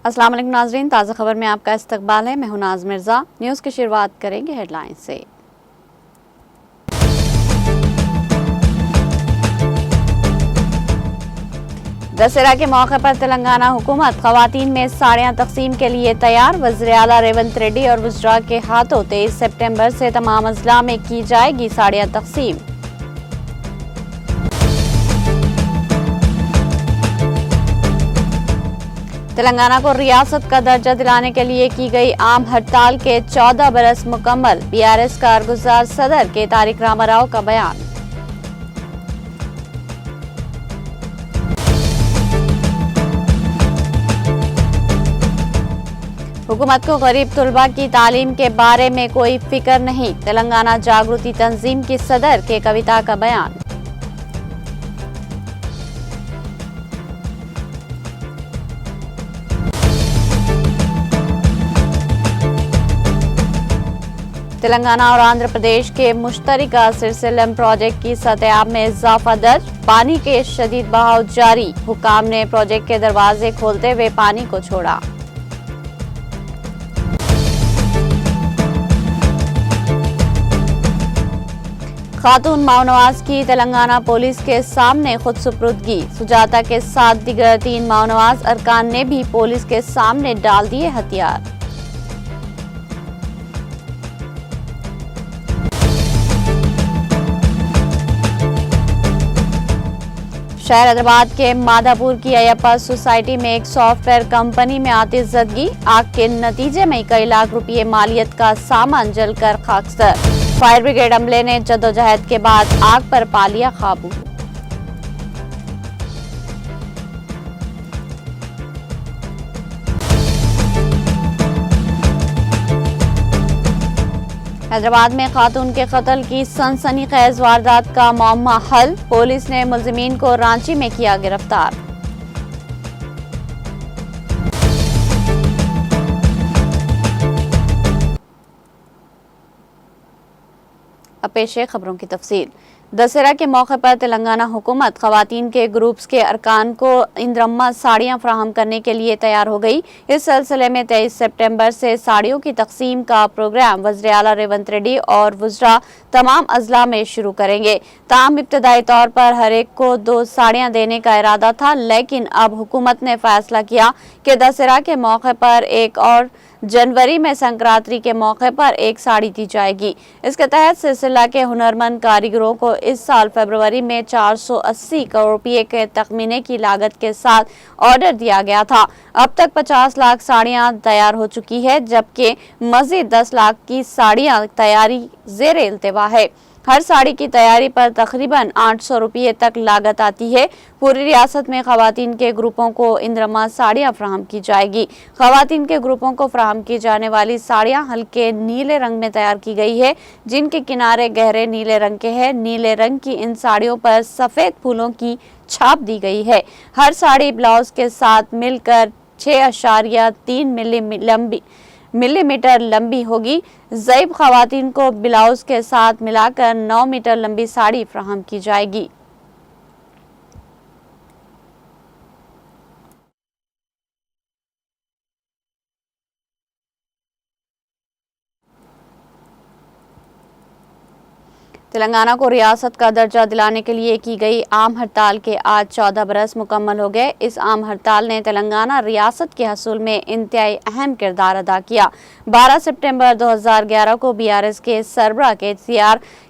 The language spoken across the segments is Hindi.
अस्सलाम वालेकुम नाज़रीन, ताज़ा खबर में आपका इस्तकबाल है। मैं हूं नाज मिर्ज़ा। न्यूज़ की शुरुआत करेंगे हेडलाइन से। दशहरा के मौके पर तेलंगाना हुकूमत ख़वातीन में साड़ियाँ तकसीम के लिए तैयार। वज़ीर आला रेवंत रेड्डी और वुज़रा के हाथों 23 सितंबर से तमाम अजला में की जाएगी साड़ियाँ तकसीम। तेलंगाना को रियासत का दर्जा दिलाने के लिए की गई आम हड़ताल के 14 बरस मुकम्मल। बीआरएस कारगुजार सदर के तारिक रामाराव का बयान। हुकूमत को गरीब तुलबा की तालीम के बारे में कोई फिक्र नहीं। तेलंगाना जागृति तंजीम की सदर के कविता का बयान। तेलंगाना और आंध्र प्रदेश के मुश्तरका सिरसिलम प्रोजेक्ट की सतह में इजाफा दर्ज। पानी के शदीद बहाव जारी। हुकाम ने प्रोजेक्ट के दरवाजे खोलते हुए पानी को छोड़ा। खातून माओनवाज की तेलंगाना पुलिस के सामने खुद सुपुर्दगी। सुजाता के साथ दिगर 3 माओनवाज अरकान ने भी पुलिस के सामने डाल दिए हथियार। शहर हैदराबाद के मादापुर की अयप्पा सोसाइटी में एक सॉफ्टवेयर कंपनी में आतिशबाजी। आग के नतीजे में कई लाख रुपए मालियत का सामान जलकर खाकसर। फायर ब्रिगेड अमले ने जद्दोजहद के बाद आग पर पा लिया काबू। हैदराबाद में खातून के कत्ल की सनसनीखेज वारदात का मामला हल। पुलिस ने मुलजिमीन को रांची में किया गिरफ्तार। अब पेश है खबरों की तफसील। दशहरा के मौके पर तेलंगाना हुकूमत ख़वातीन के ग्रुप्स के अरकान को इंद्रम्मा साड़ियाँ फराहम करने के लिए तैयार हो गई। इस सिलसिले में 23 सितंबर से साड़ियों की तकसीम का प्रोग्राम वज़ीर आला रेवंत रेड्डी और वुज़रा तमाम अजला में शुरू करेंगे। ताहम इब्तदाई तौर पर हर एक को 2 साड़ियाँ देने का इरादा था, लेकिन अब हुकूमत ने फैसला किया कि दशहरा के मौके पर एक और जनवरी में संक्रांति के मौके पर एक साड़ी दी जाएगी। इसके तहत सिलसिला के हुनरमंद कारीगरों को इस साल फरवरी में 480 करोड़ रुपए के तखमीने की लागत के साथ ऑर्डर दिया गया था। अब तक 50 लाख साड़ियां तैयार हो चुकी है, जबकि मजीद 10 लाख की साड़ियां तैयारी ज़ेरे इल्तिवा है। हर साड़ी की तैयारी पर तकरीबन 800 रुपये तक लागत आती है। पूरी रियासत में ख़वातीन के ग्रुपों को इंद्रमा साड़ियाँ फराहम की जाएगी। ख़वातीन के ग्रुपों को फराहम की जाने वाली साड़ियाँ हल्के नीले रंग में तैयार की गई है, जिनके किनारे गहरे नीले रंग के हैं। नीले रंग की इन साड़ियों पर सफ़ेद फूलों की छाप दी गई है। हर साड़ी ब्लाउज के साथ मिलकर 6.3 मिलीमीटर लंबी होगी। ज़ईब ख़वातीन को ब्लाउज के साथ मिलाकर 9 मीटर लंबी साड़ी फराहम की जाएगी। तेलंगाना को रियासत का दर्जा दिलाने के लिए की गई आम हड़ताल के आज 14 बरस मुकम्मल हो गए। इस आम हड़ताल ने तेलंगाना रियासत के हसूल में इंतहाई अहम किरदार अदा किया। 12 सितंबर 2011 को बीआरएस के सरबराह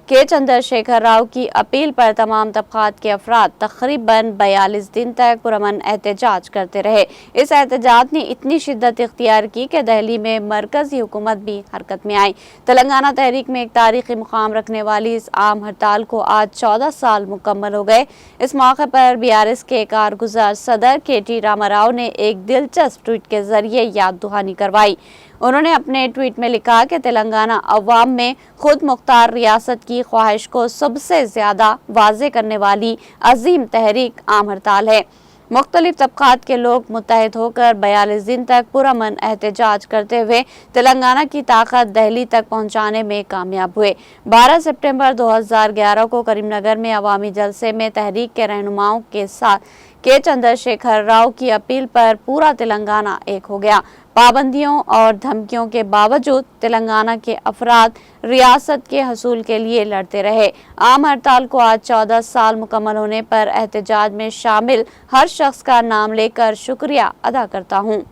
के चंद्रशेखर राव की अपील पर तमाम तबकात के अफराद तकरीबन 42 दिन तक पुरअमन एहतजाज करते रहे। इस एहतजाज ने इतनी शिद्दत इख्तियार की कि दिल्ली में मरकजी हुकूमत भी हरकत में आई। तेलंगाना तहरीक में एक तारीखी मुकाम रखने वाली इस आम हड़ताल को आज 14 साल मुकम्मल हो गए। इस मौके पर बीआरएस के कारगुजार सदर के.टी. रामाराव ने एक दिलचस्प ट्वीट के जरिए याद दहानी करवाई। उन्होंने अपने ट्वीट में लिखा कि तेलंगाना अवाम में खुद मुख्तार रियासत की ख्वाहिश को सबसे ज्यादा वाज़े करने वाली अजीम तहरीक आम हड़ताल है। मुख्तलिफ तबकात के लोग मुत्तहिद होकर 42 दिन तक पुरअमन एहतजाज करते हुए तेलंगाना की ताकत दिल्ली तक पहुंचाने में कामयाब हुए। 12 सितंबर 2011 को करीमनगर में अवामी जलसे में तहरीक के रहनुमाओं के साथ के चंद्रशेखर राव की अपील पर पूरा तेलंगाना एक हो गया। पाबंदियों और धमकियों के बावजूद तेलंगाना के अफराद रियासत के हसूल के लिए लड़ते रहे। आम हड़ताल को आज 14 साल मुकम्मल होने पर एहतजाज में शामिल हर शख्स का नाम लेकर शुक्रिया अदा करता हूँ।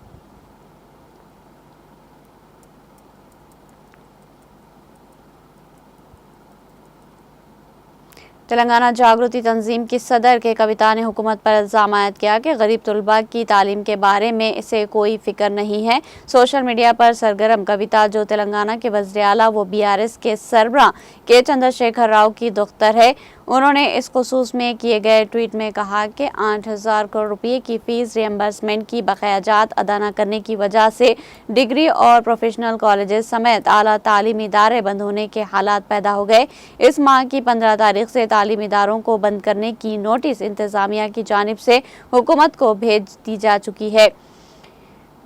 तेलंगाना जागृति तंजीम की सदर के कविता ने हुकूमत पर इल्ज़ाम आयद किया कि गरीब तलबा की तालीम के बारे में इसे कोई फिक्र नहीं है। सोशल मीडिया पर सरगर्म कविता, जो तेलंगाना के वज़ीर आला व बीआरएस के सरबराह के चंद्रशेखर राव की दुख्तर है, उन्होंने इस खुसूस में किए गए ट्वीट में कहा कि 8,000 करोड़ रुपये की फीस रियम्बर्समेंट की बकायाजात अदा न करने की वजह से डिग्री और प्रोफेशनल कॉलेजेस समेत आला तालीमी इदारे बंद होने के हालात पैदा हो गए। इस माह की 15 तारीख से तालीमी इदारों को बंद करने की नोटिस इंतजामिया की जानिब से हुकूमत को भेज दी जा चुकी है।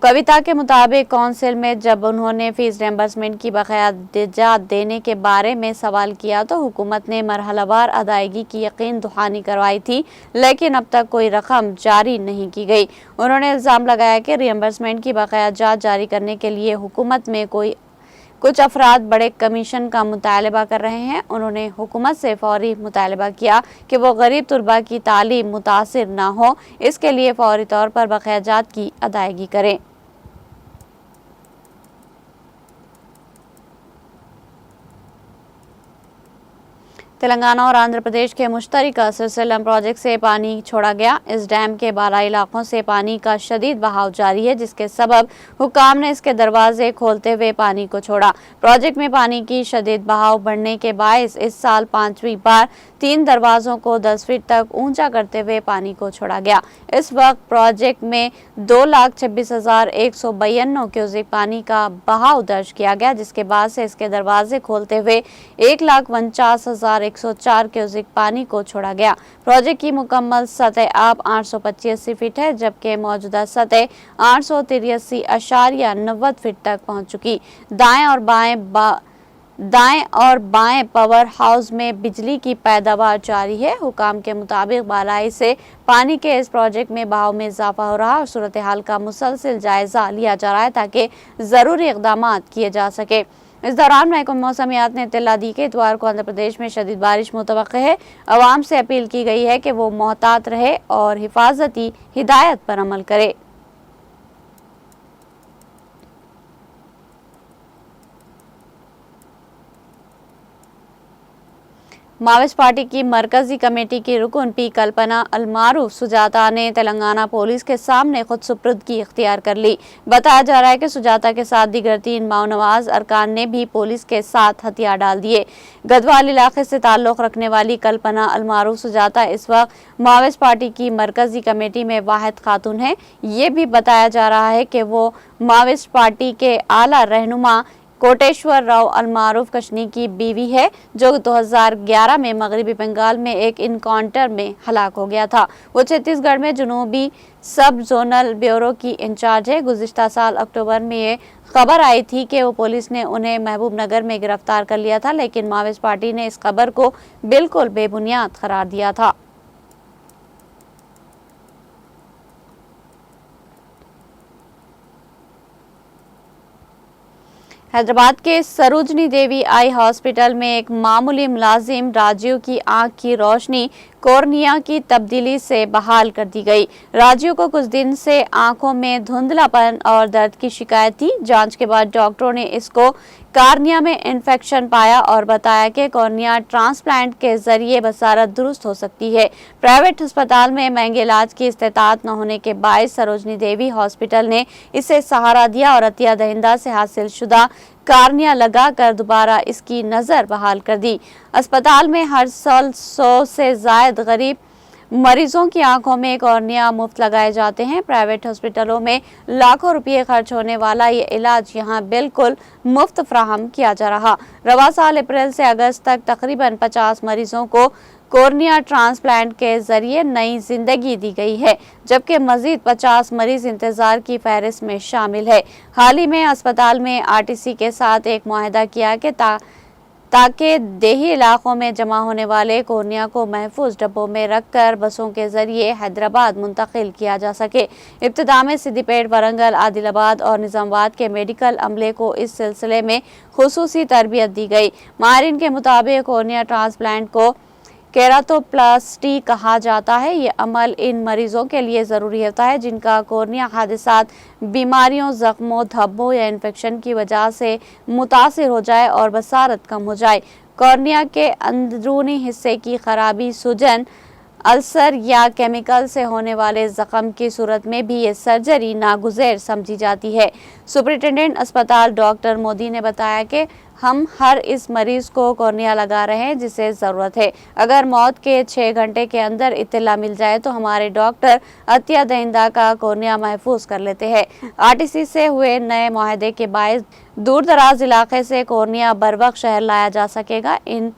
कविता के मुताबिक काउंसिल में जब उन्होंने फीस रियम्बर्समेंट की बकायाजात देने के बारे में सवाल किया तो हुकूमत ने मरहलावार अदायगी की यकीन दहानी करवाई थी, लेकिन अब तक कोई रकम जारी नहीं की गई। उन्होंने इल्ज़ाम लगाया कि रियम्बर्समेंट की बकायाजात जारी करने के लिए हुकूमत में कुछ अफराद बड़े कमीशन का मुतालबा कर रहे हैं। उन्होंने हुकूमत से फौरी मुतालबा किया कि वो गरीब तलबा की तालीम मुतासिर ना हो, इसके लिए फौरी तौर पर बकायाजात की अदायगी करें। तेलंगाना और आंध्र प्रदेश के मुश्तरका सिरसिलम प्रोजेक्ट से पानी छोड़ा गया। इस डैम के बालाई इलाकों से पानी का शदीद बहाव जारी है, जिसके सबब हुक्काम ने इसके दरवाजे खोलते हुए पानी को छोड़ा। प्रोजेक्ट में पानी की शदीद बहाव बढ़ने के बायस इस साल 5वीं बार 3 दरवाजों को 10 फीट तक ऊंचा करते हुए पानी को छोड़ा गया। इस वक्त प्रोजेक्ट में 2,26,192 क्यूसेक पानी का बहाव दर्ज किया गया, जिसके बाद से इसके दरवाजे खोलते हुए 1,49,104 क्यूसेक पानी को छोड़ा गया। प्रोजेक्ट की मुकम्मल सतह अब 885 फीट है, जबकि मौजूदा सतह 883.90 फीट तक पहुंच चुकी। दाएं और बाएं पावर हाउस में बिजली की पैदावार जारी है। हुकाम के मुताबिक बालाई से पानी के इस प्रोजेक्ट में बहाव में इजाफा हो रहा है और सूरत हाल का मुसलसिल जायजा लिया जा रहा है ताकि जरूरी इकदाम किए जा सके। इस दौरान महकमा मौसमियात ने इत्तला दी कि इतवार को आंध्र प्रदेश में शदीद बारिश मुतवक्किल है। अवाम से अपील की गई है कि वो मोहतात रहे और हिफाजती हिदायत पर अमल करे। माविस्ट पार्टी की मरकजी कमेटी की रुकन पी कल्पना अलमारूफ सुजाता ने तेलंगाना पुलिस के सामने खुद सुपुर्दगी इख्तियार कर ली। बताया जा रहा है कि सुजाता के साथ दीगर 3 माओनवाज अरकान ने भी पुलिस के साथ हथियार डाल दिए। गदवाल इलाके से ताल्लुक रखने वाली कल्पना अलमारूफ सुजाता इस वक्त माविस्ट पार्टी की मरकजी कमेटी में वाहिद खातून है। ये भी बताया जा रहा है कि वो माविस्ट पार्टी के आला रहनुमा कोटेश्वर राव अलमारूफ कशनी की बीवी है, जो 2011 में मगरबी बंगाल में एक इनकाउंटर में हलाक हो गया था। वो छत्तीसगढ़ में जुनूबी सब जोनल ब्यूरो की इंचार्ज है। गुज़िश्ता साल अक्टूबर में ये खबर आई थी कि वो पुलिस ने उन्हें महबूब नगर में गिरफ्तार कर लिया था, लेकिन माविस्ट पार्टी ने इस खबर को बिल्कुल बेबुनियाद करार दिया था। हैदराबाद के सरोजनी देवी आई हॉस्पिटल में एक मामूली मुलाजिम राजीव की आंख की रोशनी कॉर्निया की तब्दीली से बहाल कर दी गई। राजीव को कुछ दिन से आंखों में धुंधलापन और दर्द की शिकायत थी। जांच के बाद डॉक्टरों ने इसको कॉर्निया में इन्फेक्शन पाया और बताया कि कॉर्निया ट्रांसप्लांट के जरिए बसारत दुरुस्त हो सकती है। प्राइवेट अस्पताल में महंगे इलाज की इस्तेताअत न होने के बायस सरोजनी देवी हॉस्पिटल ने इसे सहारा दिया और अतिया दहिंदा से हासिल शुदा कॉर्निया लगाकर दोबारा इसकी नजर बहाल कर दी। अस्पताल में हर साल 100 से जायद गरीब मरीजों की आंखों में कॉर्निया मुफ्त लगाए जाते हैं। प्राइवेट हॉस्पिटलों में लाखों रुपए खर्च होने वाला ये इलाज यहां बिल्कुल मुफ्त फ्राहम किया जा रहा। रवा साल अप्रैल से अगस्त तक तकरीबन 50 मरीजों को कॉर्निया ट्रांसप्लांट के जरिए नई जिंदगी दी गई है, जबकि मजीद 50 मरीज इंतजार की फहरिस्त में शामिल है। हाल ही में अस्पताल में आरटीसी के साथ एक मुआहदा किया कि ताकि देही इलाकों में जमा होने वाले कॉर्निया को महफूज डब्बों में रखकर बसों के जरिए हैदराबाद मुंतकिल किया जा सके। इब्तिदा में सिद्दीपेट, वरंगल, आदिलाबाद और निजामाबाद के मेडिकल अमले को इस सिलसिले में खुसूसी तरबियत दी गई। माहिरीन के मुताबिक कॉर्निया ट्रांसप्लांट को केराटोप्लास्टी कहा जाता है। ये अमल इन मरीजों के लिए ज़रूरी होता है जिनका कॉर्निया हादसात, बीमारियों, जख्मों, धब्बों या इन्फेक्शन की वजह से मुतासिर हो जाए और बसारत कम हो जाए। कॉर्निया के अंदरूनी हिस्से की खराबी, सूजन, अल्सर या केमिकल से होने वाले जख्म की सूरत में भी ये सर्जरी नागुज़ैर समझी जाती है। सुपरिटेंडेंट अस्पताल डॉक्टर मोदी ने बताया कि हम हर इस मरीज को कॉर्निया लगा रहे हैं जिसे ज़रूरत है। अगर मौत के 6 घंटे के अंदर इत्तला मिल जाए तो हमारे डॉक्टर अतिया दहिंदा का कॉर्निया महफूज कर लेते हैं। आरटीसी से हुए नए मुआहदे के बायस दूर दराज इलाके से कॉर्निया बरवक्त शहर लाया जा सकेगा। इन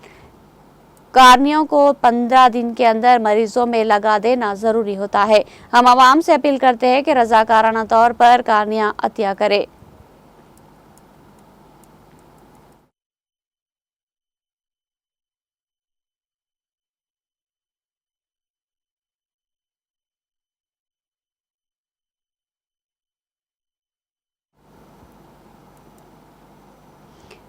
कॉर्नियों को 15 दिन के अंदर मरीजों में लगा देना जरूरी होता है। हम आवाम से अपील करते हैं कि रजाकाराना तौर पर कॉर्निया अतिया करे।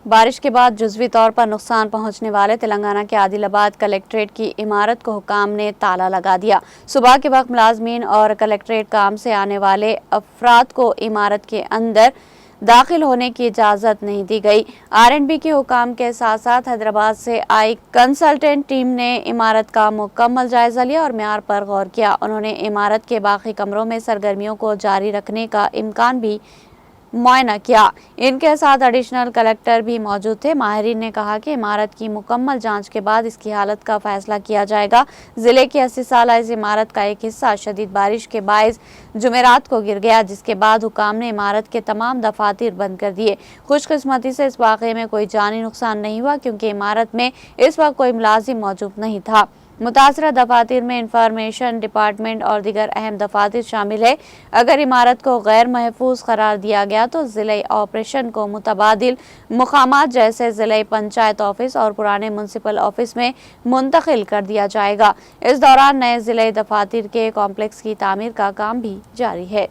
बारिश के बाद जुज़वी तौर पर नुकसान पहुंचने वाले तेलंगाना के आदिलाबाद कलेक्ट्रेट की इमारत को हुकाम ने ताला लगा दिया। सुबह के वक्त मुलाजमीन और कलेक्ट्रेट काम से आने वाले अफराद को इमारत के अंदर दाखिल होने की इजाज़त नहीं दी गई। आरएंडबी के हुकाम के साथ साथ हैदराबाद से आई कंसल्टेंट टीम ने इमारत का मुकम्मल जायजा लिया और म्यार पर गौर किया। उन्होंने इमारत के बाकी कमरों में सरगर्मियों को जारी रखने का इम्कान भी मुआयना किया। इनके साथ एडिशनल कलेक्टर भी मौजूद थे। माहिरीन ने कहा कि इमारत की मुकम्मल जांच के बाद इसकी हालत का फैसला किया जाएगा। जिले की 80 साला इस इमारत का एक हिस्सा शदीद बारिश के बायस जुमेरात को गिर गया, जिसके बाद हुकाम ने इमारत के तमाम दफातर बंद कर दिए। खुशकिस्मती से इस वाक़े में कोई जानी नुकसान नहीं हुआ क्योंकि इमारत में इस वक्त कोई मुलाजिम मौजूद नहीं था। मुतासरा दफातर में इंफॉर्मेशन डिपार्टमेंट और दीगर अहम दफातर शामिल है। अगर इमारत को गैर महफूज करार दिया गया तो ज़िले ऑपरेशन को मुतबादिल मुकामात जैसे ज़िले पंचायत ऑफिस और पुराने म्यूनसिपल ऑफिस में मुंतकिल कर दिया जाएगा। इस दौरान नए ज़िले दफातर के कॉम्प्लेक्स की तामीर का काम भी जारी है।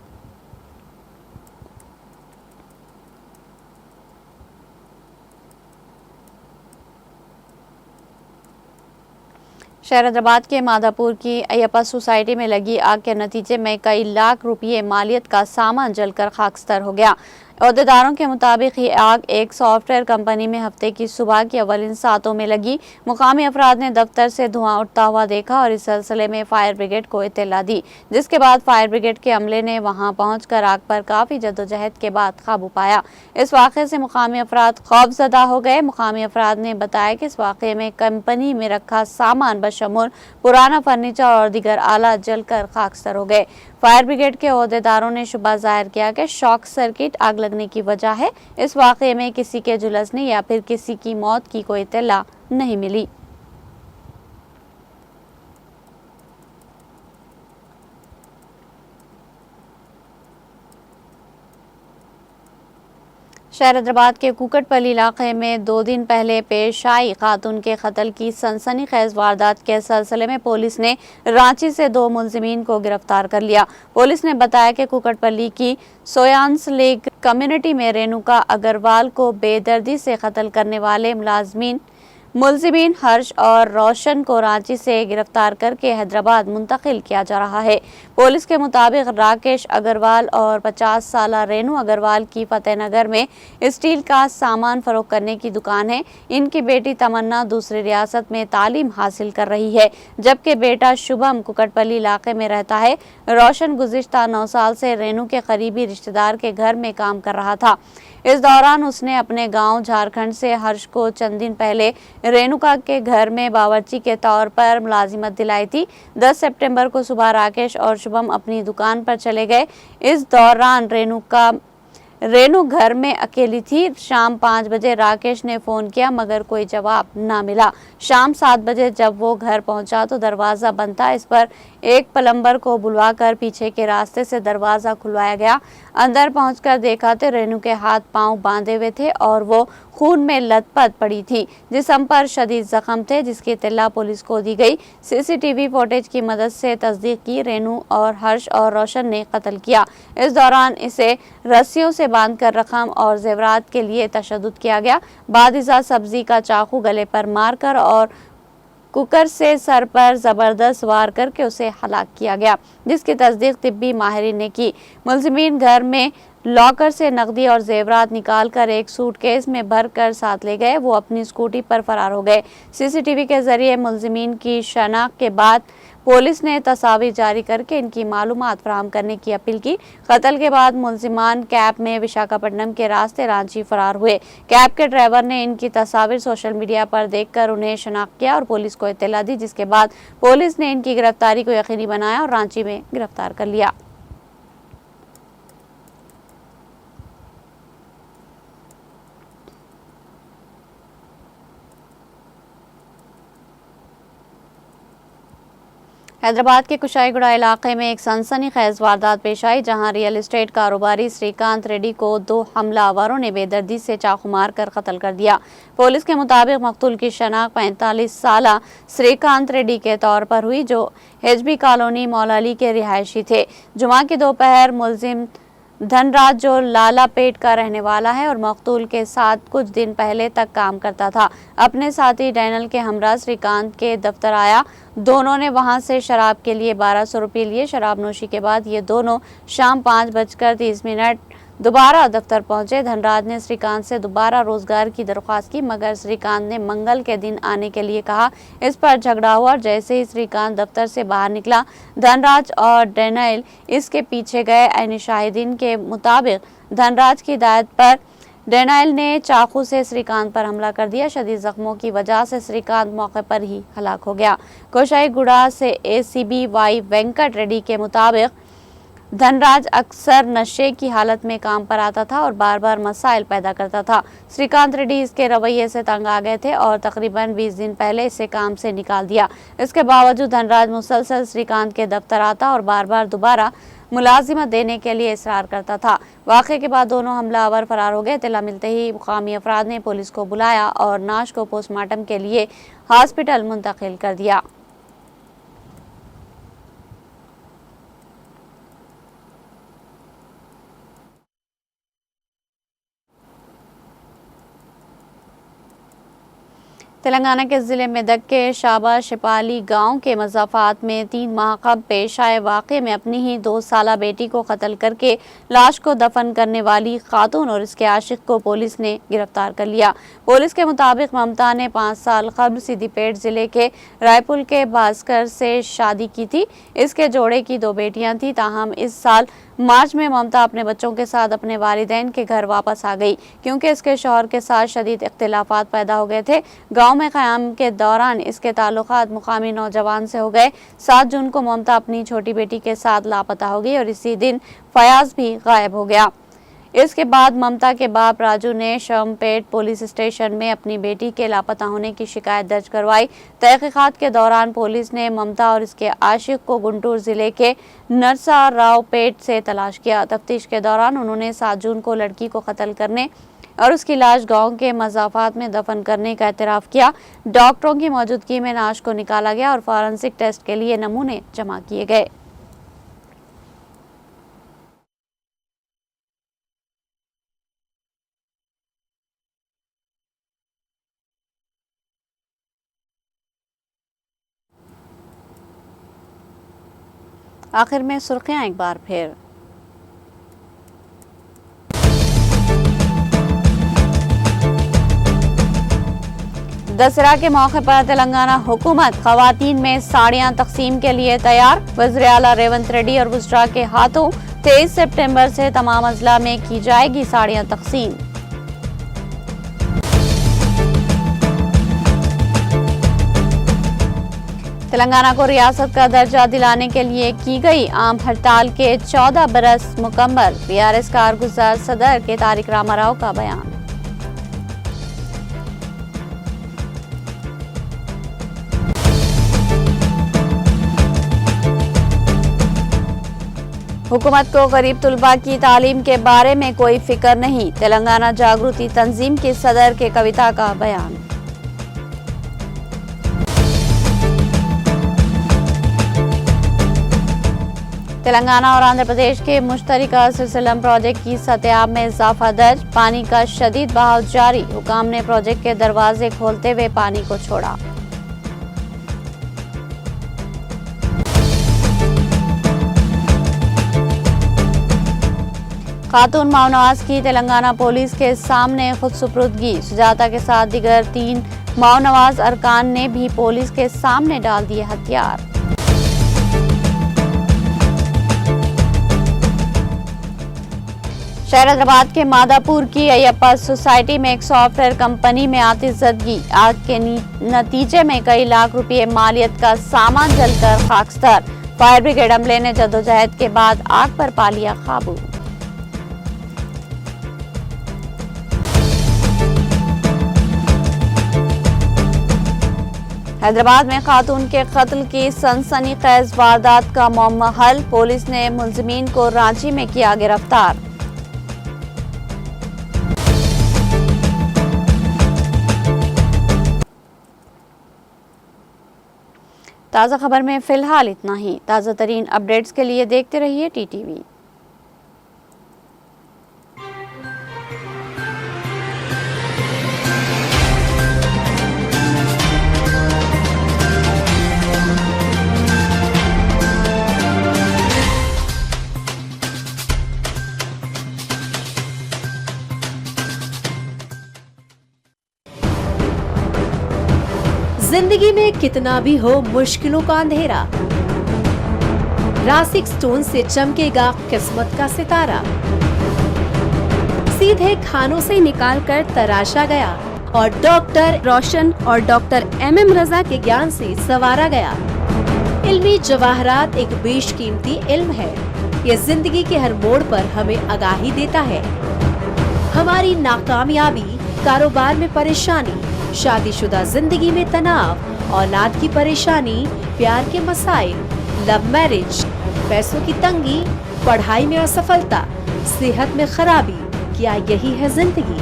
शहर हैदराबाद के माधापुर की अयप्पा सोसाइटी में लगी आग के नतीजे में कई लाख रुपये मालियत का सामान जलकर खाकस्तर हो गया। अहदेदारों के मुताबिक ये आग एक सॉफ्टवेयर कंपनी में हफ्ते की सुबह की अवलिन सातों में लगी। मुकामी अफराद ने दफ्तर से धुआं उठता हुआ देखा और इस सिलसिले में फायर ब्रिगेड को इत्तला दी, जिसके बाद फायर ब्रिगेड के अमले ने वहां पहुंचकर आग पर काफ़ी जद्दोजहद के बाद काबू पाया। इस वाक़े से मुकामी अफराद खौफजदा हो गए। मुकामी अफराद ने बताया कि इस वाक़े में कंपनी में रखा सामान बशमूल पुराना फर्नीचर और दीगर आला जलकर खाकस्तर हो गए। फायर ब्रिगेड के अहदेदारों ने शुबा जाहिर किया कि शॉक सर्किट आग लगने की वजह है। इस वाक़े में किसी के झुलसने या फिर किसी की मौत की कोई इत्तला नहीं मिली। शहर हैदराबाद के कुकटपल्ली इलाके में 2 दिन पहले पेश आई खातून के कत्ल की सनसनीखेज वारदात के सिलसिले में पुलिस ने रांची से 2 मुलजिमीन को गिरफ्तार कर लिया। पुलिस ने बताया कि कुकटपल्ली की सोयांस लेक कम्युनिटी में रेणुका अग्रवाल को बेदर्दी से कत्ल करने वाले मुलजिमीन हर्ष और रोशन को रांची से गिरफ्तार करके हैदराबाद मुंतकिल किया जा रहा है। पुलिस के मुताबिक राकेश अग्रवाल और 50 साल रेणु अग्रवाल की फतेहनगर में स्टील का सामान फरोख्त करने की दुकान है। इनकी बेटी तमन्ना दूसरी रियासत में तालीम हासिल कर रही है, जबकि बेटा शुभम कुकटपल्ली इलाके में रहता है। रोशन गुज़िश्ता 9 साल से रेणु के करीबी रिश्तेदार के घर में काम कर रहा था। इस दौरान उसने अपने गांव झारखंड से हर्ष को चंद दिन पहले रेणुका के घर में बावर्ची के तौर पर मुलाजिमत दिलाई थी। 10 सितंबर को सुबह राकेश और शुभम अपनी दुकान पर चले गए। इस दौरान रेणु घर में अकेली थी। शाम 5 बजे राकेश ने फोन किया मगर कोई जवाब ना मिला। शाम 7 बजे जब वो घर पहुंचा तो दरवाजा बंद था। इस पर एक प्लम्बर को बुलवाकर पीछे के रास्ते से दरवाजा खुलवाया गया। अंदर पहुंचकर देखा तो रेणु के हाथ पांव बांधे हुए थे और वो खून में लथपथ पड़ी थी। जिस्म पर शदीद जख्म थे, जिसकी इत्तला पुलिस को दी गई। सीसीटीवी फुटेज की मदद से तस्दीक की रेणु और हर्ष और रोशन ने कत्ल किया। इस दौरान इसे रस्सियों से बांधकर रकम और जेवरात के लिए तशद्दुद किया गया। बादिजा सब्जी का चाकू गले पर मारकर और कुकर से सर पर जबरदस्त वार करके उसे हलाक किया गया, जिसकी तस्दीक तिब्बी माहिरीन ने की। मुलजिमीन घर में लॉकर से नकदी और जेवरात निकालकर एक सूटकेस में भरकर साथ ले गए। वो अपनी स्कूटी पर फरार हो गए। सीसीटीवी के जरिए मुलजिमीन की शनाख्त के बाद पुलिस ने तस्वीर जारी करके इनकी मालूमात फराहम करने की अपील की। कत्ल के बाद मुलजिमान कैब में विशाखापट्टनम के रास्ते रांची फरार हुए। कैब के ड्राइवर ने इनकी तस्वीर सोशल मीडिया पर देखकर उन्हें शनाख्त किया और पुलिस को इत्तला दी, जिसके बाद पुलिस ने इनकी गिरफ्तारी को यकीनी बनाया और रांची में गिरफ्तार कर लिया। हैदराबाद के कुशाईगुड़ा इलाके में एक सनसनीखेज वारदात पेश आई, जहां रियल एस्टेट कारोबारी श्रीकांत रेड्डी को 2 हमलावरों ने बेदर्दी से चाकू मारकर कत्ल कर दिया। पुलिस के मुताबिक मकतूल की शनाख्त 45 साल श्रीकांत रेड्डी के तौर पर हुई, जो एचबी कॉलोनी मौलाली के रिहायशी थे। जुमा की दोपहर मुलजिम धनराज, जो लालापेट का रहने वाला है और मकतूल के साथ कुछ दिन पहले तक काम करता था, अपने साथी डैनल के हमरा श्रीकांत के दफ्तर आया। दोनों ने वहां से शराब के लिए 1200 रुपये लिए। शराब नोशी के बाद ये दोनों शाम 5:30 दोबारा दफ्तर पहुंचे। धनराज ने श्रीकांत से दोबारा रोजगार की दरख्वास्त की, मगर श्रीकांत ने मंगल के दिन आने के लिए कहा। इस पर झगड़ा हुआ और जैसे ही श्रीकांत दफ्तर से बाहर निकला, धनराज और डैनियल इसके पीछे गए। ऐन शाहिदीन के मुताबिक धनराज की हिदायत पर डैनियल ने चाकू से श्रीकांत पर हमला कर दिया। शदीद जख्मों की वजह से श्रीकांत मौके पर ही हलाक हो गया। कोशाईगुड़ा से एसीबी वाई वेंकट रेड्डी के मुताबिक धनराज अक्सर नशे की हालत में काम पर आता था और बार बार मसाइल पैदा करता था। श्रीकांत रेड्डी इसके रवैये से तंग आ गए थे और तकरीबन 20 दिन पहले इसे काम से निकाल दिया। इसके बावजूद धनराज मुसलसल श्रीकांत के दफ्तर आता और बार बार दोबारा मुलाजिमत देने के लिए इसरार करता था। वाक़े के बाद दोनों हमलावर फरार हो गए। इत्तला मिलते ही मुकामी अफराद ने पुलिस को बुलाया और नाश को पोस्टमार्टम के लिए हॉस्पिटल मुंतकिल कर दिया। तेलंगाना के जिले मेदक के शाबा शिपाली गांव के मज़ाफ़ात में 3 माह कबल पेश आए वाक़े में अपनी ही 2 साला बेटी को कत्ल करके लाश को दफन करने वाली खातून और इसके आशिक को पुलिस ने गिरफ्तार कर लिया। पुलिस के मुताबिक ममता ने 5 साल कबल सिद्दीपेट जिले के रायपुर के भास्कर से शादी की थी। इसके जोड़े की 2 बेटियां थीं। ताहम इस साल मार्च में ममता अपने बच्चों के साथ अपने वालिदैन के घर वापस आ गई, क्योंकि इसके शौहर के साथ शदीद इख्तिलाफात पैदा हो गए थे। गांव में क़याम के दौरान इसके ताल्लुकात मुकामी नौजवान से हो गए। 7 जून को ममता अपनी छोटी बेटी के साथ लापता हो गई और इसी दिन फयाज भी गायब हो गया। इसके बाद ममता के बाप राजू ने शमपेट पुलिस स्टेशन में अपनी बेटी के लापता होने की शिकायत दर्ज करवाई। तहकीकात के दौरान पुलिस ने ममता और इसके आशिक को गुंटूर जिले के नरसा रावपेट से तलाश किया। तफ्तीश के दौरान उन्होंने 7 जून को लड़की को कत्ल करने और उसकी लाश गांव के मज़ाफात में दफन करने का एतराफ़ किया। डॉक्टरों की मौजूदगी में लाश को निकाला गया और फॉरेंसिक टेस्ट के लिए नमूने जमा किए गए। आखिर में सुर्खियां एक बार फिर। दशहरा के मौके पर तेलंगाना हुकूमत खवातीन में साड़ियां तकसीम के लिए तैयार। वज़ीर आला रेवंत रेड्डी और वुज़रा के हाथों 23 सितंबर से तमाम अजला में की जाएगी साड़ियां तकसीम। तेलंगाना को रियासत का दर्जा दिलाने के लिए की गई आम हड़ताल के 14 बरस मुकम्मल। बीआरएस कारगुजार सदर के तारिक रामाराव का बयान। हुकूमत को गरीब तुलबा की तालीम के बारे में कोई फिक्र नहीं। तेलंगाना जागृति तंजीम की सदर के कविता का बयान। तेलंगाना और आंध्र प्रदेश के मुश्तरका सिलसिलम प्रोजेक्ट की सतह में इजाफा दर्ज। पानी का शदीद बहाव जारी। हुकाम ने प्रोजेक्ट के दरवाजे खोलते हुए पानी को छोड़ा। खातून माओनवाज की तेलंगाना पुलिस के सामने खुदसुपुर्दगी। सुजाता के साथ दीगर 3 माओनवाज अरकान ने भी पुलिस के सामने डाल दिए हथियार। शहर हैदराबाद के मादापुर की अयप्पा सोसाइटी में एक सॉफ्टवेयर कंपनी में आतिशबाजी। आग के नतीजे में कई लाख रुपए मालियत का सामान जलकर खाकस्तर। फायर ब्रिगेड अमले ने जद्दोजहद के बाद आग पर पा लिया काबू। हैदराबाद में खातून के कत्ल की सनसनीखेज वारदात का मामला हल। पुलिस ने मुलजिमीन को रांची में किया गिरफ्तार। ताज़ा खबर में फिलहाल इतना ही। ताज़ा तरीन अपडेट्स के लिए देखते रहिए टीटीवी। जिंदगी में कितना भी हो मुश्किलों का अंधेरा, रासिक स्टोन से चमकेगा किस्मत का सितारा। सीधे खानों से निकालकर तराशा गया और डॉक्टर रोशन और डॉक्टर MM रजा के ज्ञान से संवारा गया। इल्मी जवाहरात एक बेशकीमती इल्म है। ये जिंदगी के हर मोड़ पर हमें आगाही देता है। हमारी नाकामयाबी, कारोबार में परेशानी, शादीशुदा जिंदगी में तनाव, औलाद की परेशानी, प्यार के मसाइल, लव मैरिज, पैसों की तंगी, पढ़ाई में असफलता, सेहत में खराबी, क्या यही है जिंदगी?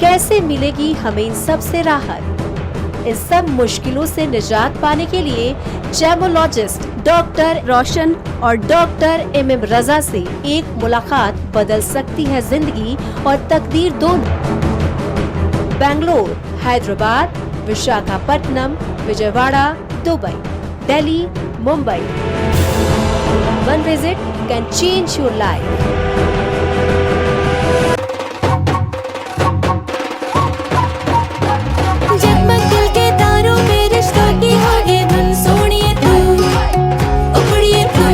कैसे मिलेगी हमें इन सब से राहत? इन सब मुश्किलों से निजात पाने के लिए जेमोलॉजिस्ट डॉक्टर रोशन और डॉक्टर MM रजा से एक मुलाकात बदल सकती है जिंदगी और तकदीर दोनों। Bangalore, Hyderabad, Visakhapatnam, Vijayawada, Dubai, Delhi, Mumbai. One visit can change your life. जगमग दिल के तारों पे रिश्तों की होगी धुन, सोनिए तू, उखड़िए तू,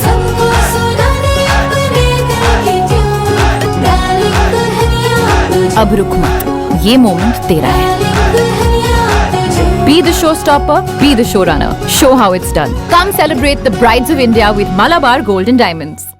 सबको सुनाने अपने दिल की ट्यून, डार्लिंग दुल्हनिया तुझे, अब रुक मत, ये मोमेंट तेरा है। डार्लिंग दुल्हनिया तुझे। Be the showstopper, be the showrunner. Show how it's done. Come celebrate the brides of India with Malabar Gold and Diamonds.